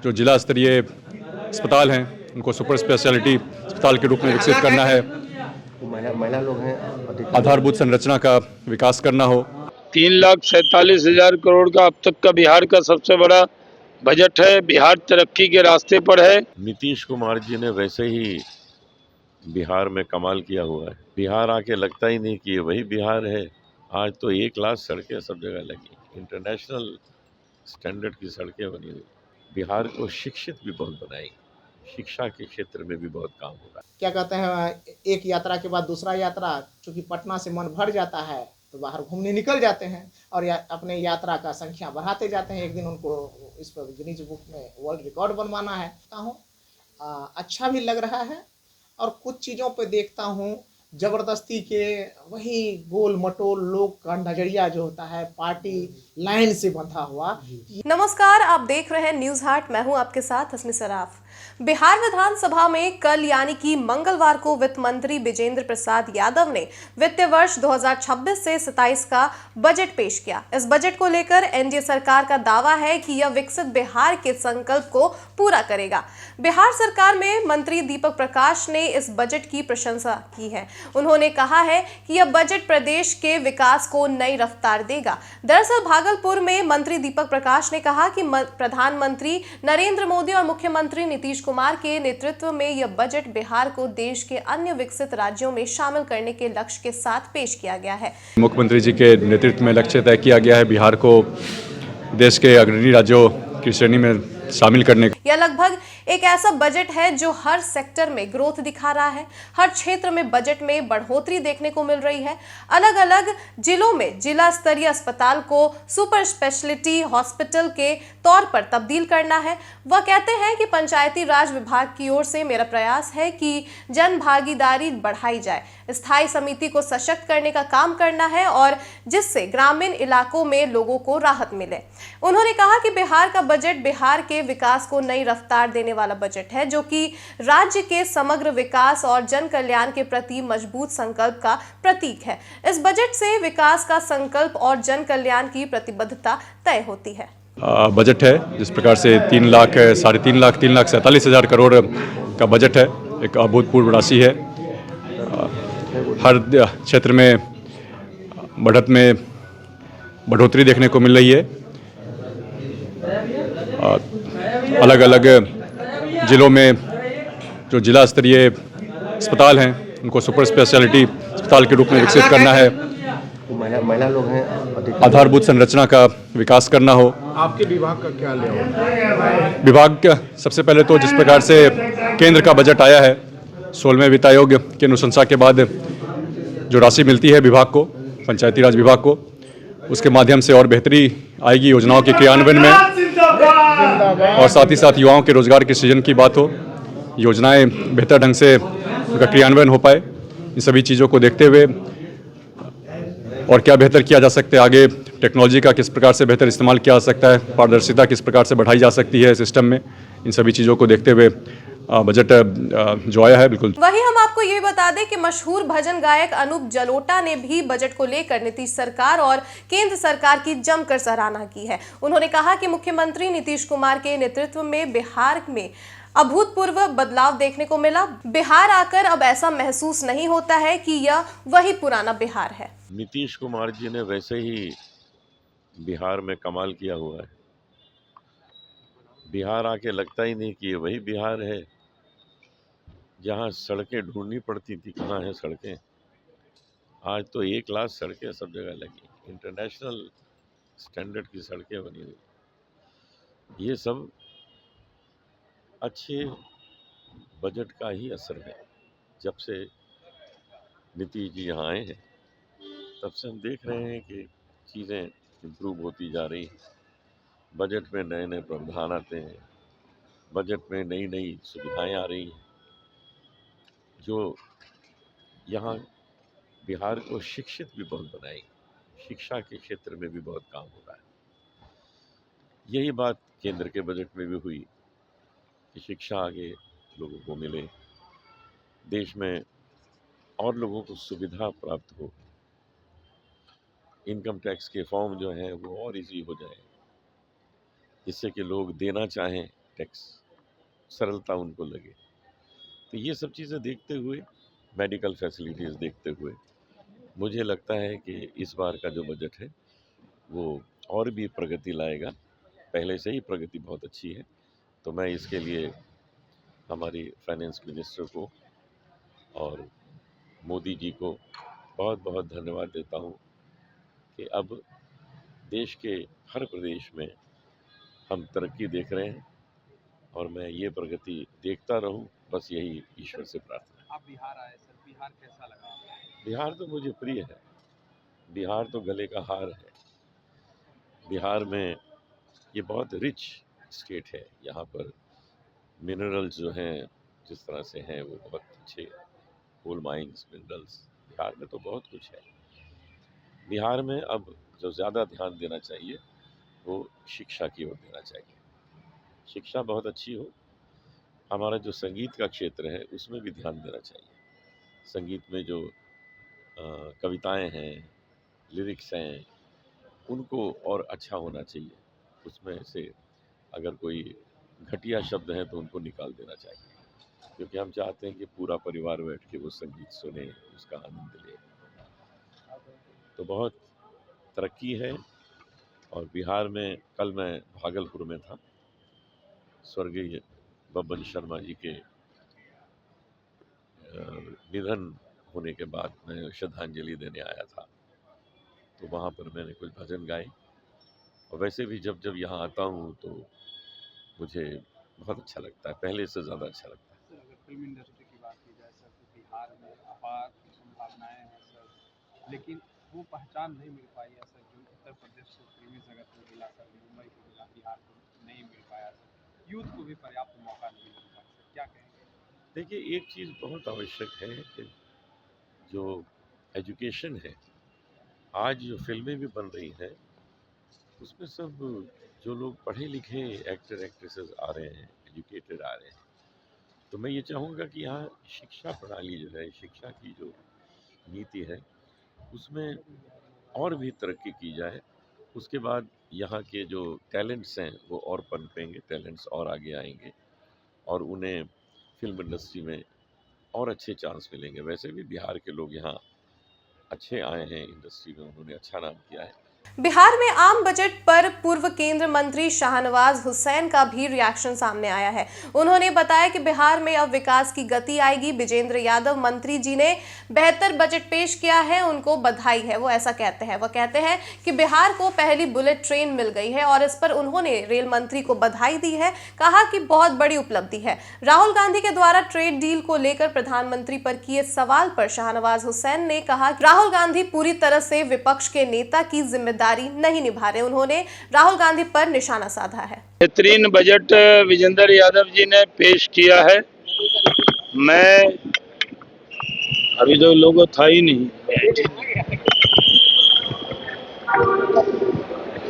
जो जिला स्तरीय अस्पताल हैं उनको सुपर स्पेशलिटी अस्पताल के रूप में विकसित करना है। महिला लोग हैं, आधारभूत संरचना का विकास करना हो। 3,47,000 करोड़ का अब तक का बिहार का सबसे बड़ा बजट है। बिहार तरक्की के रास्ते पर है। नीतीश कुमार जी ने वैसे ही बिहार में कमाल किया हुआ है। बिहार आके लगता ही नहीं कि ये वही बिहार है। आज तो 1 लाख सड़कें सब जगह लगी, इंटरनेशनल स्टैंडर्ड की सड़कें बनी हुई। बिहार को शिक्षित भी बहुत बनाई, शिक्षा के क्षेत्र में भी बहुत काम हो रहा है। क्या कहते हैं, एक यात्रा के बाद दूसरा यात्रा, चूंकि पटना से मन भर जाता है तो बाहर घूमने निकल जाते हैं और अपने यात्रा का संख्या बढ़ाते जाते हैं। एक दिन उनको इस पर गिनीज बुक में वर्ल्ड रिकॉर्ड बनवाना है। अच्छा भी लग रहा है और कुछ चीज़ों पे देखता हूँ जबरदस्ती के वही गोल मटोल लोग का नजरिया जो होता है पार्टी लाइन से बंधा हुआ। नमस्कार, आप देख रहे हैं न्यूज हाट। मैं हूं आपके साथ हसनी सराफ। बिहार विधानसभा में कल यानी कि मंगलवार को वित्त मंत्री विजेंद्र प्रसाद यादव ने वित्तीय वर्ष 2026 से 27 का बजट पेश किया। इस बजट को लेकर एनडीए सरकार का दावा है कि यह विकसित बिहार के संकल्प को पूरा करेगा। बिहार सरकार में मंत्री दीपक प्रकाश ने इस बजट की प्रशंसा की है। उन्होंने कहा है कि यह बजट प्रदेश के विकास को नई रफ्तार देगा। दरअसल भागलपुर में मंत्री दीपक प्रकाश ने कहा कि प्रधानमंत्री नरेंद्र मोदी और मुख्यमंत्री नीतीश कुमार के नेतृत्व में यह बजट बिहार को देश के अन्य विकसित राज्यों में शामिल करने के लक्ष्य के साथ पेश किया गया है। मुख्यमंत्री जी के नेतृत्व में लक्ष्य तय किया गया है बिहार को देश के अग्रणी राज्यों की श्रेणी में शामिल करने का। यह लगभग एक ऐसा बजट है जो हर सेक्टर में ग्रोथ दिखा रहा है। हर क्षेत्र में बजट में बढ़ोतरी देखने को मिल रही है। अलग अलग जिलों में जिला स्तरीय अस्पताल को सुपर स्पेशलिटी हॉस्पिटल के तौर पर तब्दील करना है। वह कहते हैं कि पंचायती राज विभाग की ओर से मेरा प्रयास है कि जन भागीदारी बढ़ाई जाए, स्थायी समिति को सशक्त करने का काम करना है और जिससे ग्रामीण इलाकों में लोगों को राहत मिले। उन्होंने कहा कि बिहार का बजट बिहार के विकास को नई रफ्तार देने वाला बजट है, जो कि राज्य के समग्र विकास और जन कल्याण के प्रति मजबूत संकल्प का प्रतीक है। इस बजट से विकास का संकल्प और जन कल्याण की प्रतिबद्धता तय होती है। बजट है जिस प्रकार से 3,47,000 करोड़ का बजट है, एक अभूतपूर्व राशि है। हर क्षेत्र में बढ़त में बढ़ोतरी देखने को मिल रही है। अलग अलग जिलों में जो जिला स्तरीय अस्पताल हैं उनको सुपर स्पेशलिटी अस्पताल के रूप में विकसित करना है। महिला लोग हैं, आधारभूत संरचना का विकास करना हो। आपके विभाग का क्या लेआउट? विभाग का सबसे पहले तो जिस प्रकार से केंद्र का बजट आया है 16वें वित्त आयोग की अनुशंसा के बाद जो राशि मिलती है विभाग को, पंचायती राज विभाग को, उसके माध्यम से और बेहतरी आएगी योजनाओं के क्रियान्वयन में और साथ ही साथ युवाओं के रोजगार के सृजन की बात हो, योजनाएं बेहतर ढंग से उनका क्रियान्वयन हो पाए। इन सभी चीज़ों को देखते हुए और क्या बेहतर किया जा सकता है, आगे टेक्नोलॉजी का किस प्रकार से बेहतर इस्तेमाल किया जा सकता है, पारदर्शिता किस प्रकार से बढ़ाई जा सकती है सिस्टम में, इन सभी चीज़ों को देखते हुए बजट जो आया है बिल्कुल। वहीं हम आपको ये बता दें कि मशहूर भजन गायक अनूप जलोटा ने भी बजट को लेकर नीतीश सरकार और केंद्र सरकार की जमकर सराहना की है। उन्होंने कहा कि मुख्यमंत्री नीतीश कुमार के नेतृत्व में बिहार में अभूतपूर्व बदलाव देखने को मिला। बिहार आकर अब ऐसा महसूस नहीं होता है कि यह वही पुराना बिहार है। नीतीश कुमार जी ने वैसे ही बिहार में कमाल किया हुआ है। बिहार आके लगता ही नहीं कि ये वही बिहार है। जहाँ सड़कें ढूंढनी पड़ती थी, कहाँ हैं सड़कें, आज तो 1 लाख सड़कें सब जगह लगी, इंटरनेशनल स्टैंडर्ड की सड़कें बनी हुई। ये सब अच्छे बजट का ही असर है। जब से नीतीश जी यहाँ आए हैं तब से हम देख रहे हैं कि चीज़ें इम्प्रूव होती जा रही हैं। बजट में नए नए प्रावधान आते हैं, बजट में नई नई सुविधाएं आ रही हैं जो यहाँ बिहार को शिक्षित भी बहुत बनाएगी, शिक्षा के क्षेत्र में भी बहुत काम हो रहा है। यही बात केंद्र के बजट में भी हुई कि शिक्षा आगे लोगों को मिले, देश में और लोगों को सुविधा प्राप्त हो, इनकम टैक्स के फॉर्म जो हैं वो और इजी हो जाए, जिससे कि लोग देना चाहें टैक्स, सरलता उनको लगे। तो ये सब चीज़ें देखते हुए, मेडिकल फैसिलिटीज़ देखते हुए, मुझे लगता है कि इस बार का जो बजट है वो और भी प्रगति लाएगा। पहले से ही प्रगति बहुत अच्छी है, तो मैं इसके लिए हमारी फाइनेंस मिनिस्टर को और मोदी जी को बहुत बहुत धन्यवाद देता हूँ कि अब देश के हर प्रदेश में हम तरक्की देख रहे हैं और मैं ये प्रगति देखता रहूं, बस यही ईश्वर से प्रार्थना है। आप बिहार आए सर, बिहार कैसा लगा आपको? बिहार तो मुझे प्रिय है, बिहार तो गले का हार है। बिहार में ये बहुत रिच स्टेट है, यहाँ पर मिनरल्स जो हैं जिस तरह से हैं वो बहुत अच्छे, कोल माइंस, मिनरल्स, बिहार में तो बहुत कुछ है। बिहार में अब जो ज़्यादा ध्यान देना चाहिए वो शिक्षा की ओर देना चाहिए। शिक्षा बहुत अच्छी हो, हमारा जो संगीत का क्षेत्र है उसमें भी ध्यान देना चाहिए। संगीत में जो कविताएं हैं, लिरिक्स हैं, उनको और अच्छा होना चाहिए। उसमें से अगर कोई घटिया शब्द हैं तो उनको निकाल देना चाहिए, क्योंकि हम चाहते हैं कि पूरा परिवार बैठ के वो संगीत सुने, उसका आनंद ले। तो बहुत तरक्की है। और बिहार में कल मैं भागलपुर में था, स्वर्गीय बब्बन शर्मा जी के निधन होने के बाद मैं श्रद्धांजलि देने आया था, तो वहाँ पर मैंने कुछ भजन गाए। और वैसे भी जब जब यहाँ आता हूँ तो मुझे बहुत अच्छा लगता है, पहले से ज़्यादा अच्छा लगता है। सर अगर फिल्म इंडस्ट्री की बात की जाए सर, तो बिहार में अपार संभावनाएं हैं सर, लेकिन वो पहचान नहीं मिल पाई है सर, जो उत्तर प्रदेश को फिल्मी जगत में मिला सर, मुंबई को मिला, बिहार को नहीं मिल पाया सर, यूथ को भी पर्याप्त मौका नहीं मिल पाया सर, क्या कहेंगे? देखिए, एक चीज़ बहुत आवश्यक है कि जो एजुकेशन है, आज जो फिल्में भी बन रही हैं उसमें सब जो लोग पढ़े लिखे एक्टर एक्ट्रेसेस आ रहे हैं, एजुकेटेड आ रहे हैं। तो मैं ये चाहूँगा कि यहाँ शिक्षा प्रणाली जो है, शिक्षा की जो नीति है, उसमें और भी तरक्की की जाए। उसके बाद यहाँ के जो टैलेंट्स हैं वो और पनपेंगे, टैलेंट्स और आगे आएंगे और उन्हें फिल्म इंडस्ट्री में और अच्छे चांस मिलेंगे। वैसे भी बिहार के लोग यहाँ अच्छे आए हैं इंडस्ट्री में, उन्होंने अच्छा नाम किया है। बिहार में आम बजट पर पूर्व केंद्र मंत्री शाहनवाज हुसैन का भी रिएक्शन सामने आया है। उन्होंने बताया कि बिहार में अब विकास की गति आएगी। विजेंद्र यादव मंत्री जी ने बेहतर बजट पेश किया है, उनको बधाई है, वो ऐसा कहते हैं। वो कहते हैं कि बिहार को पहली बुलेट ट्रेन मिल गई है और इस पर उन्होंने रेल मंत्री को बधाई दी है, कहा कि बहुत बड़ी उपलब्धि है। राहुल गांधी के द्वारा ट्रेड डील को लेकर प्रधानमंत्री पर किए सवाल पर शाहनवाज हुसैन ने कहा कि राहुल गांधी पूरी तरह से विपक्ष के नेता की जिम्मेदारी नहीं निभा रहे। उन्होंने राहुल गांधी पर निशाना साधा है। बेहतरीन बजट विजेंद्र यादव जी ने पेश किया है। मैं अभी तो लोगो था ही नहीं,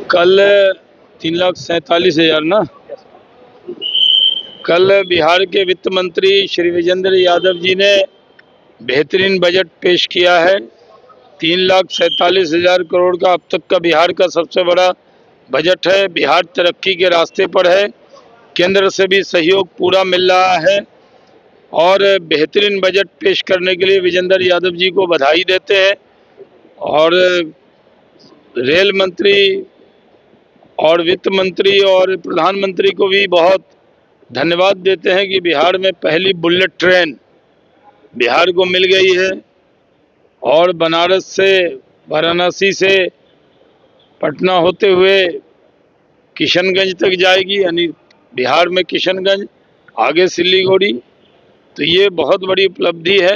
कल 3,47,000 ना, कल बिहार के वित्त मंत्री श्री विजेंद्र यादव जी ने बेहतरीन बजट पेश किया है। 3,47,000 करोड़ का अब तक का बिहार का सबसे बड़ा बजट है। बिहार तरक्की के रास्ते पर है, केंद्र से भी सहयोग पूरा मिल रहा है और बेहतरीन बजट पेश करने के लिए विजेंद्र यादव जी को बधाई देते हैं और रेल मंत्री और वित्त मंत्री और प्रधानमंत्री को भी बहुत धन्यवाद देते हैं कि बिहार में पहली बुलेट ट्रेन बिहार को मिल गई है और बनारस से, वाराणसी से पटना होते हुए किशनगंज तक जाएगी, यानी बिहार में किशनगंज, आगे सिलीगुड़ी। तो ये बहुत बड़ी उपलब्धि है।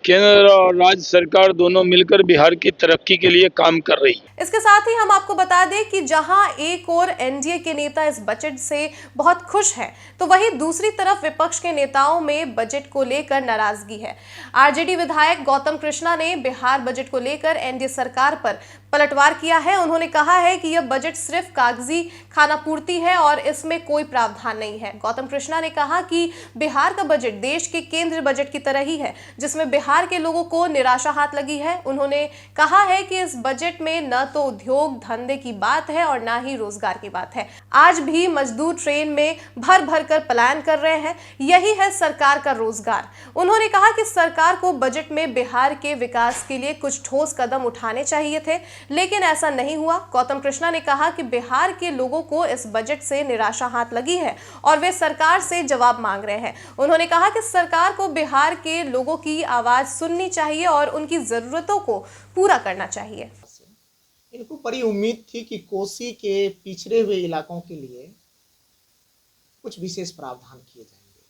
केंद्र और राज्य सरकार दोनों मिलकर बिहार की तरक्की के लिए काम कर रही है। इसके साथ ही हम आपको बता दें कि जहां एक ओर एनडीए के नेता इस बजट से बहुत खुश हैं, तो वहीं दूसरी तरफ विपक्ष के नेताओं में बजट को लेकर नाराजगी है। आरजेडी विधायक गौतम कृष्णा ने बिहार बजट को लेकर एनडीए सरकार पर पलटवार किया है। उन्होंने कहा है कि यह बजट सिर्फ कागजी खानापूर्ति है और इसमें कोई प्रावधान नहीं है। गौतम कृष्णा ने कहा कि बिहार का बजट देश के केंद्रीय बजट की तरह ही है, जिसमें बिहार बिहार के लोगों को निराशा हाथ लगी है। उन्होंने कहा है कि इस बजट में न तो उद्योग धंधे की बात है और ना ही रोजगार की बात है। आज भी मजदूर ट्रेन में भर भर कर पलायन कर रहे हैं, यही है सरकार का रोजगार। उन्होंने कहा कि सरकार को बजट में बिहार के विकास के लिए कुछ ठोस कदम उठाने चाहिए थे, लेकिन ऐसा नहीं हुआ। गौतम कृष्णा ने कहा कि बिहार के लोगों को इस बजट से निराशा हाथ लगी है और वे सरकार से जवाब मांग रहे हैं। उन्होंने कहा कि सरकार को बिहार के लोगों की आवाज सुननी चाहिए और उनकी जरूरतों को पूरा करना चाहिए। इनको बड़ी उम्मीद थी कि कोसी के पिछड़े हुए इलाकों के लिए कुछ विशेष प्रावधान किए जाएंगे,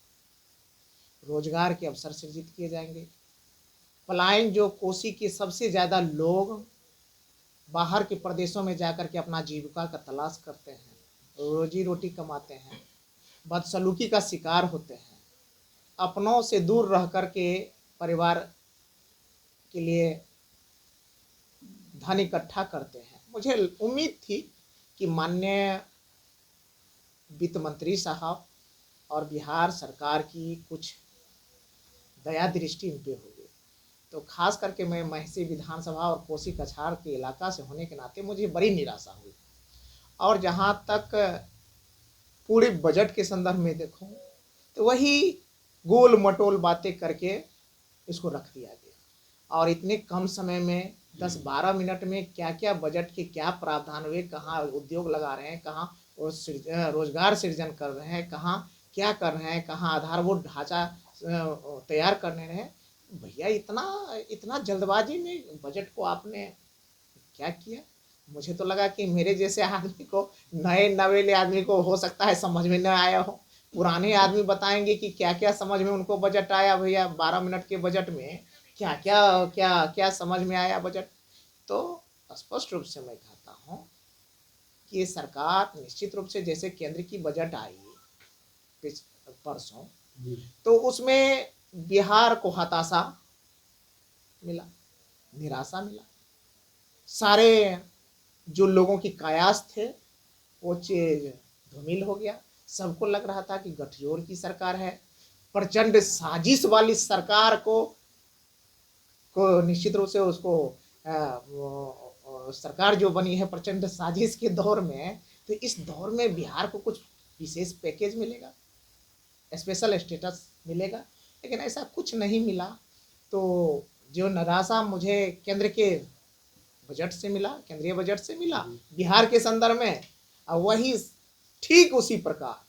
रोजगार के अवसर सृजित किए जाएंगे। पलायन जो कोसी के सबसे ज्यादा लोग बाहर के प्रदेशों में जाकर के अपना जीविका का तलाश करते हैं, रोजी रोटी कमाते हैं, बदसलूकी का शिकार होते हैं, अपनों से दूर रह कर के परिवार के लिए धन इकट्ठा करते हैं। मुझे उम्मीद थी कि माननीय वित्त मंत्री साहब और बिहार सरकार की कुछ दया दृष्टि इन पे होगी। तो खास करके मैं महसी विधानसभा और कोसी कछार के इलाका से होने के नाते मुझे बड़ी निराशा हुई। और जहाँ तक पूरे बजट के संदर्भ में देखूं तो वही गोल मटोल बातें करके इसको रख दिया गया। और इतने कम समय में 10-12 मिनट में क्या क्या बजट के क्या प्रावधान हुए, कहाँ उद्योग लगा रहे हैं, कहाँ रोजगार सृजन कर रहे हैं, कहाँ क्या कर रहे हैं, कहाँ आधारभूत ढांचा तैयार करने रहे। भैया इतना जल्दबाजी में बजट को आपने क्या किया? मुझे तो लगा कि मेरे जैसे आदमी को, नए नवेले आदमी को हो सकता है समझ में न आया हो। पुराने आदमी बताएंगे कि क्या क्या समझ में उनको बजट आया। भैया 12 मिनट के बजट में क्या समझ में आया बजट। तो स्पष्ट रूप से मैं कहता हूँ कि ये सरकार निश्चित रूप से, जैसे केंद्र की बजट आई परसों, तो उसमें बिहार को हताशा मिला, निराशा मिला। सारे जो लोगों की कयास थे वो चीज धूमिल हो गया। सबको लग रहा था कि गठजोड़ की सरकार है, प्रचंड साजिश वाली सरकार को निश्चित रूप से उसको सरकार जो बनी है प्रचंड साजिश के दौर में, तो इस दौर में बिहार को कुछ विशेष पैकेज मिलेगा, स्पेशल स्टेटस मिलेगा, लेकिन ऐसा कुछ नहीं मिला। तो जो निराशा मुझे केंद्र के बजट से मिला, केंद्रीय बजट से मिला बिहार के संदर्भ में, और वही ठीक उसी प्रकार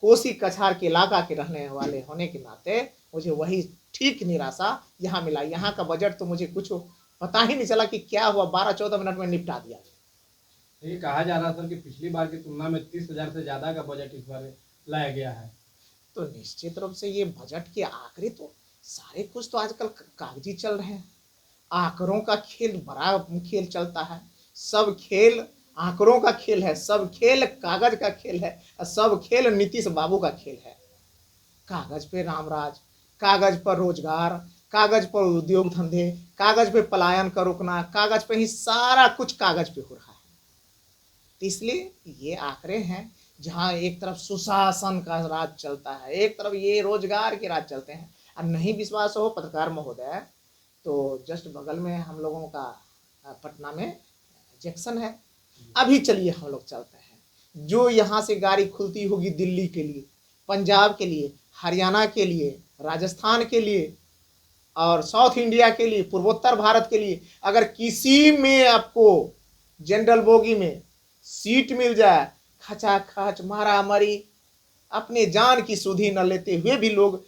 कोसी कछार के इलाका के रहने वाले होने के नाते मुझे वही ठीक निराशा यहाँ मिला। यहाँ का बजट तो मुझे कुछ पता ही नहीं चला कि क्या हुआ, 12-14 मिनट में निपटा दिया। ये कहा जा रहा था कि पिछली बार की तुलना में 30,000 से ज्यादा का बजट इस बार लाया गया है। तो निश्चित रूप से ये बजट के आंकड़े तो सारे कुछ तो आजकल कागजी चल रहे हैं। आंकड़ों का खेल बड़ा खेल चलता है, सब खेल आंकड़ों का खेल है, सब खेल कागज का खेल है, सब खेल नीतीश बाबू का खेल है। कागज पे रामराज, कागज पर रोजगार, कागज पर उद्योग धंधे, कागज पे पलायन का रुकना, कागज पे ही सारा कुछ कागज पे हो रहा है। तो इसलिए ये आंकड़े हैं जहाँ एक तरफ सुशासन का राज चलता है, एक तरफ ये रोजगार के राज चलते हैं। और नहीं विश्वास हो पत्रकार महोदय, तो जस्ट बगल में हम लोगों का पटना में जंक्शन है, अभी चलिए हम लोग चलते हैं। जो यहाँ से गाड़ी खुलती होगी दिल्ली के लिए, पंजाब के लिए, हरियाणा के लिए, राजस्थान के लिए और साउथ इंडिया के लिए, पूर्वोत्तर भारत के लिए, अगर किसी में आपको जनरल बोगी में सीट मिल जाए, खचाखच मारामारी, अपने जान की सुधि न लेते हुए भी लोग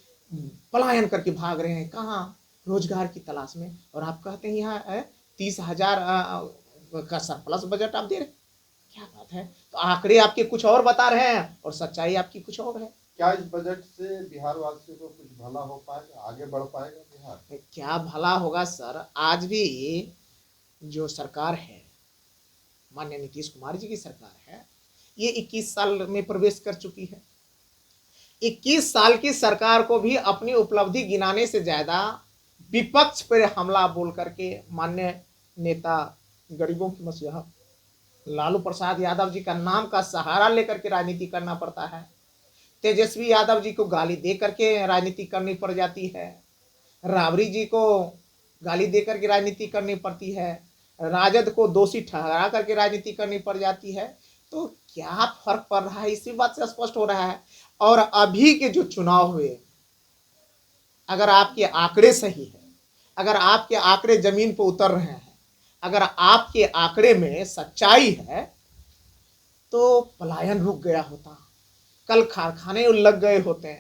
पलायन करके भाग रहे हैं। कहाँ? रोजगार की तलाश में। और आप कहते हैं यहाँ 30,000 का सरप्लस बजट आप दे रहे हैं, क्या बात है? तो आंकड़े आपके कुछ और बता रहे हैं और सच्चाई आपकी कुछ और है। क्या इस बजट से बिहार वासियों को कुछ भला हो पाएगा, आगे बढ़ पाएगा बिहार? क्या भला होगा सर? आज भी जो सरकार है, माननीय नीतीश कुमार जी की सरकार है, ये 21 साल में प्रवेश कर चुकी है। 21 साल की सरकार को भी अपनी उपलब्धि गिनाने से ज्यादा विपक्ष पर हमला बोल करके माननीय नेता गरीबों की मसीहा लालू प्रसाद यादव जी का नाम का सहारा लेकर के राजनीति करना पड़ता है। तेजस्वी यादव जी को गाली दे करके राजनीति करनी पड़ जाती है। राबड़ी जी को गाली देकर के राजनीति करनी पड़ती है, राजद को दोषी ठहरा करके राजनीति करनी पड़ जाती है। तो क्या फर्क पड़ रहा है, इसी बात से स्पष्ट हो रहा है। और अभी के जो चुनाव हुए, अगर आपके आंकड़े सही है, अगर आपके आंकड़े जमीन पर उतर रहे हैं, अगर आपके आंकड़े में सच्चाई है, तो पलायन रुक गया होता, कल कारखाने लग गए होते,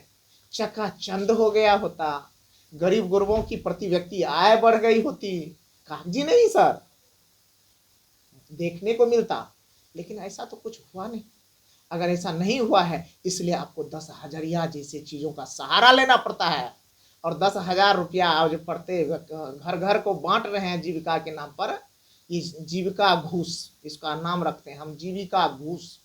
चकाचंद हो गया होता, गरीब गुरबों की प्रति व्यक्ति आय बढ़ गई होती। कागजी नहीं सर, देखने को मिलता, लेकिन ऐसा तो कुछ हुआ नहीं। अगर ऐसा नहीं हुआ है, इसलिए आपको 10,000 जैसे चीजों का सहारा लेना पड़ता है। और 10,000 रुपया आज पड़ते घर घर को बांट रहे हैं जीविका के नाम पर। इस जीविका घूस, इसका नाम रखते हैं हम, जीविका घूस।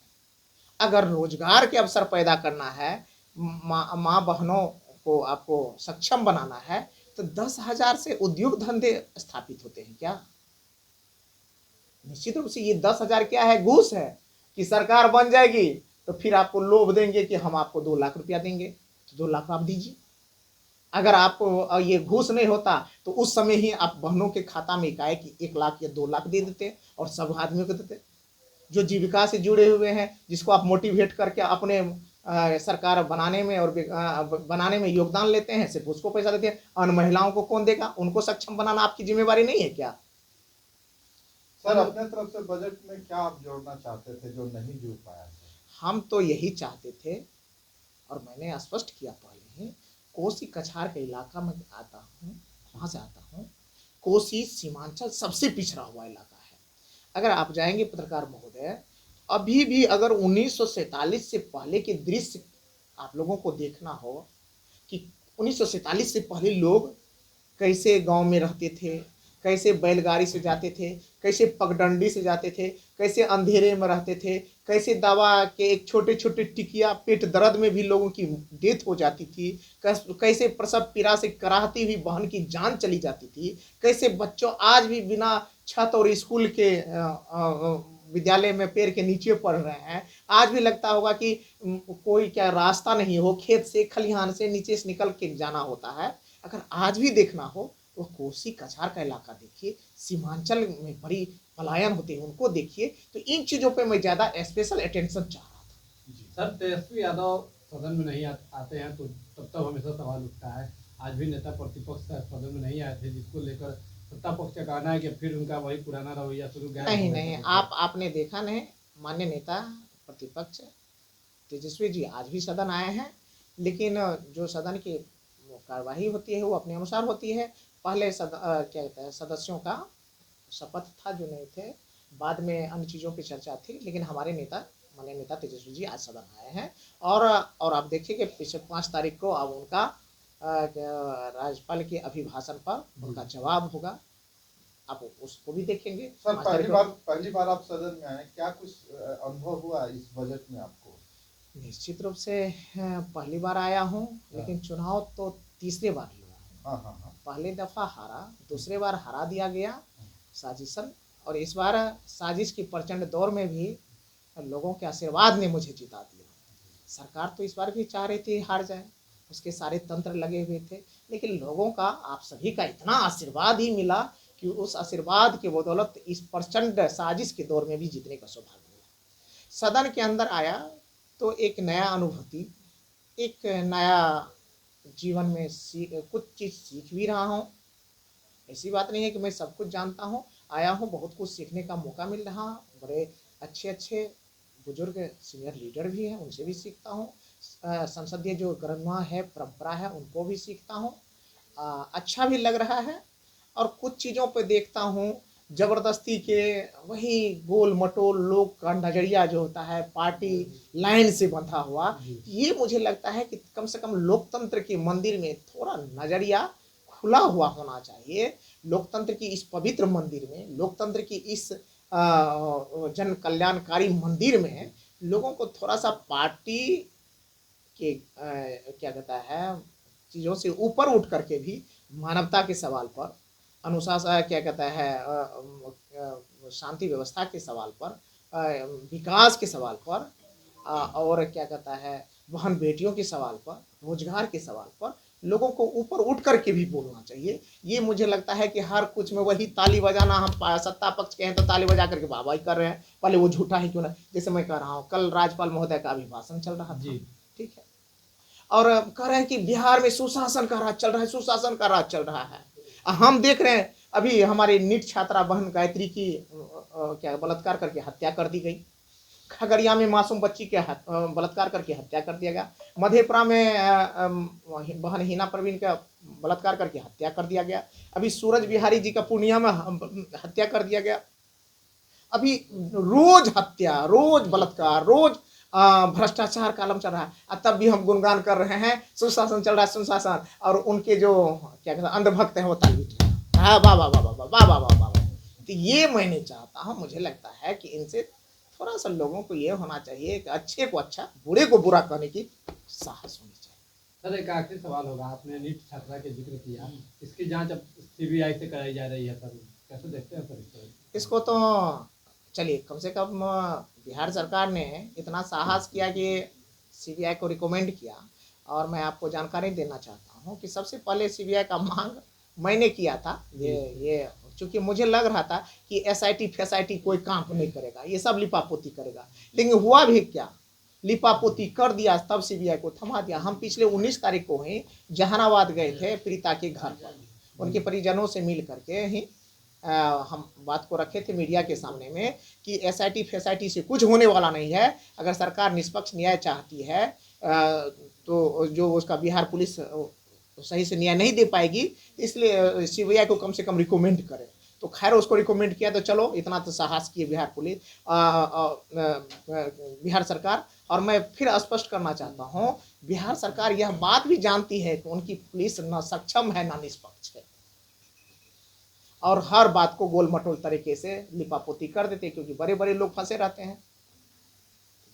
अगर रोजगार के अवसर पैदा करना है, माँ बहनों को आपको सक्षम बनाना है, तो 10,000 से उद्योग धंधे स्थापित होते हैं क्या? निश्चित रूप से ये 10,000 क्या है? घूस है कि सरकार बन जाएगी तो फिर आपको लोभ देंगे कि हम आपको 2 लाख रुपया देंगे, तो 2 लाख आप दीजिए। अगर आपको ये घूस नहीं होता तो उस समय ही आप बहनों के खाता में एकाएक 1 लाख या 2 लाख दे देते और सब आदमियों को देते जो जीविका से जुड़े हुए हैं, जिसको आप मोटिवेट करके अपने सरकार बनाने में और बनाने में योगदान लेते हैं, सिर्फ उसको पैसा देते हैं। अन्य महिलाओं को कौन देगा? उनको सक्षम बनाना आपकी जिम्मेवारी नहीं है क्या? सर, अपने तरफ से बजट में क्या आप जोड़ना चाहते थे जो नहीं जुड़ पाया? हम तो यही चाहते थे, और मैंने स्पष्ट किया पहले ही, कोसी कछार के इलाका में आता हूँ, वहाँ से आता हूँ। कोसी सीमांचल सबसे पिछड़ा हुआ इलाका है। अगर आप जाएंगे पत्रकार महोदय, अभी भी अगर 1947 से पहले के दृश्य आप लोगों को देखना हो कि 1947 से पहले लोग कैसे गांव में रहते थे, कैसे बैलगाड़ी से जाते थे, कैसे पगडंडी से जाते थे, कैसे अंधेरे में रहते थे, कैसे दवा के एक छोटे छोटे टिकिया पेट दर्द में भी लोगों की डेथ हो जाती थी, कैसे प्रसव पीड़ा से कराहती हुई बहन की जान चली जाती थी, कैसे बच्चों आज भी बिना छत और स्कूल के विद्यालय में पैर के नीचे पढ़ रहे हैं। आज भी लगता होगा कि कोई क्या रास्ता नहीं हो, खेत से खलिहान से नीचे से निकल के जाना होता है। अगर आज भी देखना हो तो कोसी कछार का इलाका देखिए, सीमांचल में बड़ी पलायन होते हैं, उनको देखिए। तो इन चीज़ों पे मैं ज़्यादा स्पेशल अटेंशन चाह रहा था। सर, तेजस्वी यादव सदन में नहीं आते हैं तो तब हमेशा सवाल उठता है। आज भी नेता प्रतिपक्ष सदन में नहीं आए थे, जिसको लेकर सत्ता पक्ष का कहना है कि फिर उनका वही पुराना रवैया शुरू गया। नहीं, आपने देखा नहीं, माननीय नेता प्रतिपक्ष तेजस्वी जी आज भी सदन आए हैं, लेकिन जो सदन की कार्यवाही होती है वो अपने अनुसार होती है। पहले क्या कहते हैं, सदस्यों का शपथ था जो नहीं थे, बाद में अन्य चीज़ों की चर्चा थी, लेकिन हमारे नेता माननीय नेता तेजस्वी जी आज सदन आए हैं। और आप देखिए कि पिछले 5 तारीख को अब उनका राज्यपाल के अभिभाषण पर उनका जवाब होगा, आप उसको भी देखेंगे। सर, पहली बार आप सदन में आए, क्या कुछ अनुभव हुआ इस बजट में आपको? निश्चित रूप से पहली बार आया हूँ, लेकिन चुनाव तो तीसरे बार हुआ है। पहले दफा हारा, दूसरे बार हरा दिया गया साजिशन, और इस बार साजिश की प्रचंड दौर में भी लोगों के आशीर्वाद ने मुझे जिता दिया। सरकार तो इस बार भी चाह रही थी हार जाए, उसके सारे तंत्र लगे हुए थे, लेकिन लोगों का, आप सभी का इतना आशीर्वाद ही मिला कि उस आशीर्वाद के बदौलत इस प्रचंड साजिश के दौर में भी जीतने का सौभाग्य मिला। सदन के अंदर आया तो एक नया अनुभूति, एक नया जीवन में कुछ चीज़ सीख भी रहा हूँ। ऐसी बात नहीं है कि मैं सब कुछ जानता हूँ, आया हूँ, बहुत कुछ सीखने का मौका मिल रहा। बड़े अच्छे बुजुर्ग सीनियर लीडर भी हैं, उनसे भी सीखता हूँ। संसदीय जो गरिमा है, परंपरा है, उनको भी सीखता हूँ। अच्छा भी लग रहा है। और कुछ चीज़ों पे देखता हूँ जबरदस्ती के वही गोल मटोल लोग का नज़रिया जो होता है, पार्टी लाइन से बंधा हुआ, ये मुझे लगता है कि कम से कम लोकतंत्र के मंदिर में थोड़ा नज़रिया खुला हुआ होना चाहिए। लोकतंत्र की इस पवित्र मंदिर में, लोकतंत्र की इस जन कल्याणकारी मंदिर में लोगों को थोड़ा सा पार्टी के क्या कहता है चीज़ों से ऊपर उठ करके भी मानवता के सवाल पर, अनुशासन क्या कहता है, शांति व्यवस्था के सवाल पर, विकास के सवाल पर, और क्या कहता है बहन बेटियों के सवाल पर, रोजगार के सवाल पर लोगों को ऊपर उठ करके भी बोलना चाहिए। ये मुझे लगता है कि हर कुछ में वही ताली बजाना, हम सत्ता पक्ष के हैं तो ताली बजा करके वाह वाही कर रहे हैं, भले वो झूठा ही क्यों ना। जैसे मैं कह रहा हूँ, कल राज्यपाल महोदय का अभिभाषण चल रहा था, ठीक है, और कह रहे हैं कि बिहार में सुशासन का राज चल रहा है, सुशासन का राज चल रहा है। हम देख रहे हैं अभी हमारी नीट छात्रा बहन गायत्री की क्या बलात्कार करके हत्या कर दी गई। खगड़िया में मासूम बच्ची के बलात्कार करके हत्या कर दिया गया। मधेपुरा में बहन हिना परवीन का बलात्कार करके हत्या कर दिया गया। अभी सूरज बिहारी जी का पूर्णिया में हत्या कर दिया गया। अभी रोज हत्या, रोज बलात्कार, रोज भ्रष्टाचार का आलम चल रहा है। तब भी हम गुणगान कर रहे हैं सुशासन चल रहा है, सुशासन, और उनके जो क्या कहते हैं अंधभक्त हैं वो ताली पीट रहे हैं, वाह वाह वाह वाह वाह वाह वाह वाह। तो ये मैं नहीं चाहता हूँ। मुझे लगता है कि इनसे थोड़ा सा लोगों को ये होना चाहिए कि अच्छे को अच्छा, बुरे को बुरा करने की साहस होनी चाहिए। सर एक आखिरी सवाल होगा, आपने नीट छात्रा के जिक्र किया, इसकी जांच अब सीबीआई से कराई जा रही है सर, कैसे देखते हैं सर इसको? तो चलिए, कम से कम बिहार सरकार ने इतना साहस किया कि सीबीआई को रिकमेंड किया, और मैं आपको जानकारी देना चाहता हूँ कि सबसे पहले सीबीआई का मांग मैंने किया था। ये चूँकि मुझे लग रहा था कि एसआईटी फैसाइटी कोई काम नहीं करेगा, ये सब लिपापोती करेगा, लेकिन हुआ भी क्या, लिपापोती कर दिया, तब सीबीआई को थमा दिया। हम पिछले 19 तारीख को ही जहानाबाद गए थे पीड़िता के घर पर, उनके परिजनों से मिल करके ही हम बात को रखे थे मीडिया के सामने में कि एसआईटी फैसाइटी से कुछ होने वाला नहीं है। अगर सरकार निष्पक्ष न्याय चाहती है तो जो उसका बिहार पुलिस सही से न्याय नहीं दे पाएगी, इसलिए सीबीआई को कम से कम रिकमेंड करे। तो खैर उसको रिकमेंड किया, तो चलो इतना तो साहस किए बिहार पुलिस, बिहार सरकार। और मैं फिर स्पष्ट करना चाहता हूँ, बिहार सरकार यह बात भी जानती है कि उनकी पुलिस न सक्षम है न निष्पक्ष है, और हर बात को गोल मटोल तरीके से लिपापोती कर देते, क्योंकि बड़े बड़े लोग फंसे रहते हैं।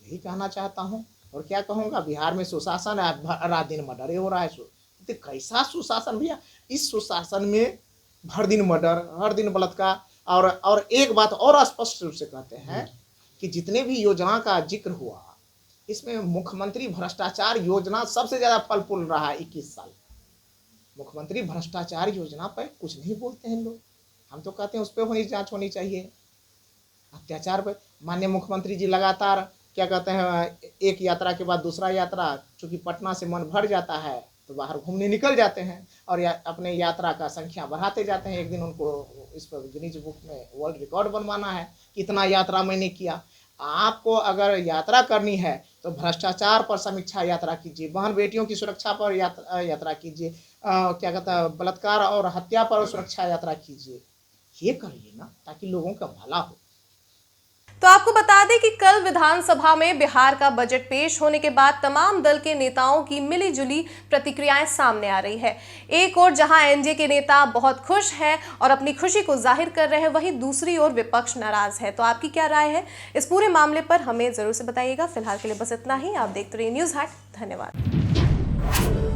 यही कहना चाहता हूँ, और क्या कहूँगा, बिहार में सुशासन है, रात दिन मर्डर हो रहा है। तो कैसा सुशासन भैया? इस सुशासन में हर दिन मर्डर, हर दिन बलात्कार, और एक बात और स्पष्ट रूप से कहते हैं कि जितने भी योजना का जिक्र हुआ, इसमें मुख्यमंत्री भ्रष्टाचार योजना सबसे ज़्यादा फल फूल रहा है 21 साल। मुख्यमंत्री भ्रष्टाचार योजना पर कुछ नहीं बोलते हैं लोग। हम तो कहते हैं उस पर जांच होनी चाहिए। अत्याचार पर माननीय मुख्यमंत्री जी लगातार क्या कहते हैं, एक यात्रा के बाद दूसरा यात्रा, चूँकि पटना से मन भर जाता है तो बाहर घूमने निकल जाते हैं, और अपने यात्रा का संख्या बढ़ाते जाते हैं। एक दिन उनको इस पर गिनीज बुक में वर्ल्ड रिकॉर्ड बनवाना है, कितना यात्रा मैंने किया। आपको अगर यात्रा करनी है तो भ्रष्टाचार पर समीक्षा यात्रा कीजिए, बहन बेटियों की सुरक्षा पर यात्रा कीजिए, क्या कहता है, बलात्कार और हत्या पर सुरक्षा यात्रा कीजिए। ये करिए ना, ताकि लोगों का भला हो। तो आपको बता दें कि कल विधानसभा में बिहार का बजट पेश होने के बाद तमाम दल के नेताओं की मिलीजुली प्रतिक्रियाएं सामने आ रही है। एक ओर जहां एनडीए के नेता बहुत खुश हैं और अपनी खुशी को जाहिर कर रहे हैं, वहीं दूसरी ओर विपक्ष नाराज है। तो आपकी क्या राय है इस पूरे मामले पर, हमें जरूर से बताइएगा। फिलहाल के लिए बस इतना ही। आप देखते रहिए न्यूज़ हाट। धन्यवाद।